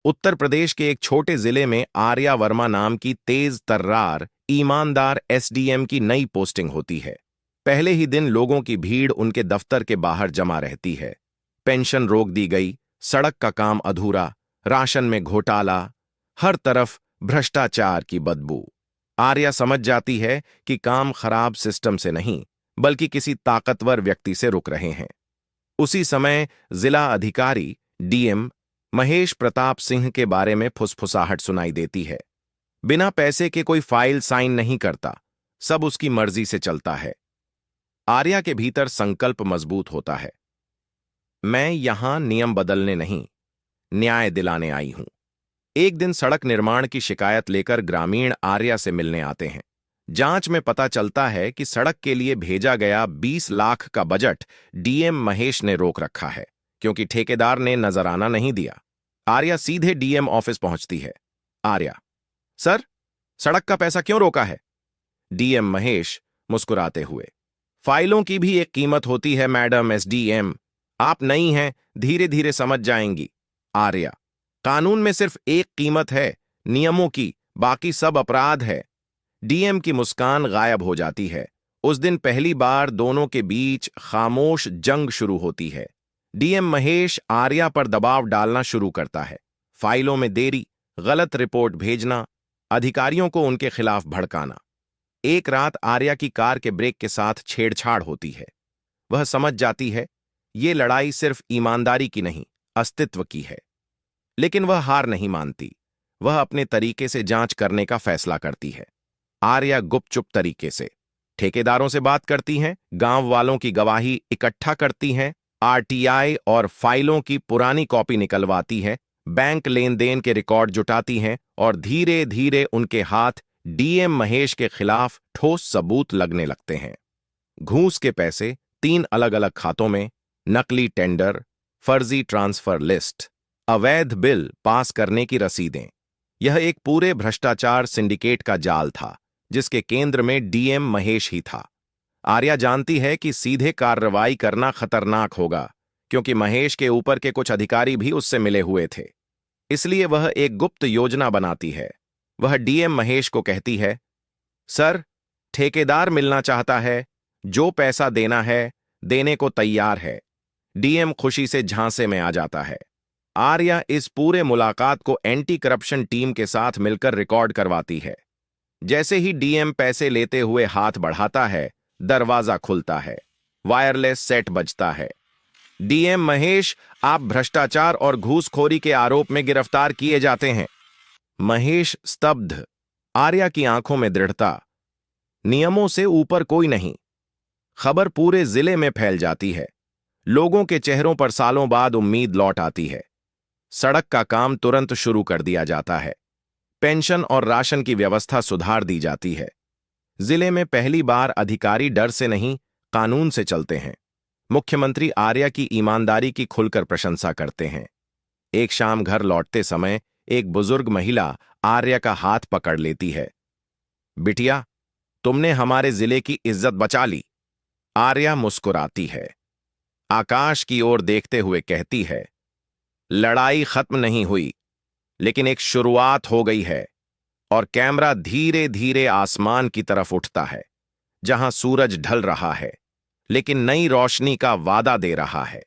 उत्तर प्रदेश के एक छोटे जिले में आर्या वर्मा नाम की तेज तर्रार ईमानदार एसडीएम की नई पोस्टिंग होती है। पहले ही दिन लोगों की भीड़ उनके दफ्तर के बाहर जमा रहती है। पेंशन रोक दी गई, सड़क का काम अधूरा, राशन में घोटाला, हर तरफ भ्रष्टाचार की बदबू। आर्या समझ जाती है कि काम खराब सिस्टम से नहीं, बल्कि किसी ताकतवर व्यक्ति से रुक रहे हैं। उसी समय जिला अधिकारी डीएम महेश प्रताप सिंह के बारे में फुसफुसाहट सुनाई देती है। बिना पैसे के कोई फाइल साइन नहीं करता, सब उसकी मर्जी से चलता है। आर्या के भीतर संकल्प मजबूत होता है। मैं यहां नियम बदलने नहीं, न्याय दिलाने आई हूं। एक दिन सड़क निर्माण की शिकायत लेकर ग्रामीण आर्या से मिलने आते हैं। जांच में पता चलता है कि सड़क के लिए भेजा गया 20 लाख का बजट डीएम महेश ने रोक रखा है, क्योंकि ठेकेदार ने नजराना नहीं दिया। आर्या सीधे डीएम ऑफिस पहुंचती है। आर्या: सर, सड़क का पैसा क्यों रोका है? डीएम महेश मुस्कुराते हुए: फाइलों की भी एक कीमत होती है मैडम एसडीएम, आप नई हैं, धीरे धीरे समझ जाएंगी। आर्या: कानून में सिर्फ एक कीमत है, नियमों की, बाकी सब अपराध है। डीएम की मुस्कान गायब हो जाती है। उस दिन पहली बार दोनों के बीच खामोश जंग शुरू होती है। डीएम महेश आर्या पर दबाव डालना शुरू करता है। फाइलों में देरी, गलत रिपोर्ट भेजना, अधिकारियों को उनके खिलाफ भड़काना। एक रात आर्या की कार के ब्रेक के साथ छेड़छाड़ होती है। वह समझ जाती है ये लड़ाई सिर्फ ईमानदारी की नहीं, अस्तित्व की है। लेकिन वह हार नहीं मानती। वह अपने तरीके से जांच करने का फैसला करती है। आर्या गुपचुप तरीके से ठेकेदारों से बात करती हैं, गांव वालों की गवाही इकट्ठा करती हैं, आरटीआई और फाइलों की पुरानी कॉपी निकलवाती हैं, बैंक लेन देन के रिकॉर्ड जुटाती हैं और धीरे धीरे उनके हाथ डीएम महेश के खिलाफ ठोस सबूत लगने लगते हैं। घूस के पैसे 3 अलग अलग खातों में, नकली टेंडर, फर्जी ट्रांसफर लिस्ट, अवैध बिल पास करने की रसीदें। यह एक पूरे भ्रष्टाचार सिंडिकेट का जाल था, जिसके केंद्र में डीएम महेश ही था। आर्या जानती है कि सीधे कार्रवाई करना खतरनाक होगा, क्योंकि महेश के ऊपर के कुछ अधिकारी भी उससे मिले हुए थे। इसलिए वह एक गुप्त योजना बनाती है। वह डीएम महेश को कहती है, सर, ठेकेदार मिलना चाहता है, जो पैसा देना है देने को तैयार है। डीएम खुशी से झांसे में आ जाता है। आर्या इस पूरे मुलाकात को एंटी करप्शन टीम के साथ मिलकर रिकॉर्ड करवाती है। जैसे ही डीएम पैसे लेते हुए हाथ बढ़ाता है, दरवाजा खुलता है, वायरलेस सेट बजता है। डीएम महेश, आप भ्रष्टाचार और घूसखोरी के आरोप में गिरफ्तार किए जाते हैं। महेश स्तब्ध। आर्या की आंखों में दृढ़ता। नियमों से ऊपर कोई नहीं। खबर पूरे जिले में फैल जाती है। लोगों के चेहरों पर सालों बाद उम्मीद लौट आती है। सड़क का काम तुरंत शुरू कर दिया जाता है। पेंशन और राशन की व्यवस्था सुधार दी जाती है। जिले में पहली बार अधिकारी डर से नहीं, कानून से चलते हैं। मुख्यमंत्री आर्या की ईमानदारी की खुलकर प्रशंसा करते हैं। एक शाम घर लौटते समय एक बुजुर्ग महिला आर्या का हाथ पकड़ लेती है। बिटिया, तुमने हमारे जिले की इज्जत बचा ली। आर्या मुस्कुराती है। आकाश की ओर देखते हुए कहती है, लड़ाई खत्म नहीं हुई, लेकिन एक शुरुआत हो गई है। और कैमरा धीरे धीरे आसमान की तरफ उठता है, जहां सूरज ढल रहा है, लेकिन नई रोशनी का वादा दे रहा है।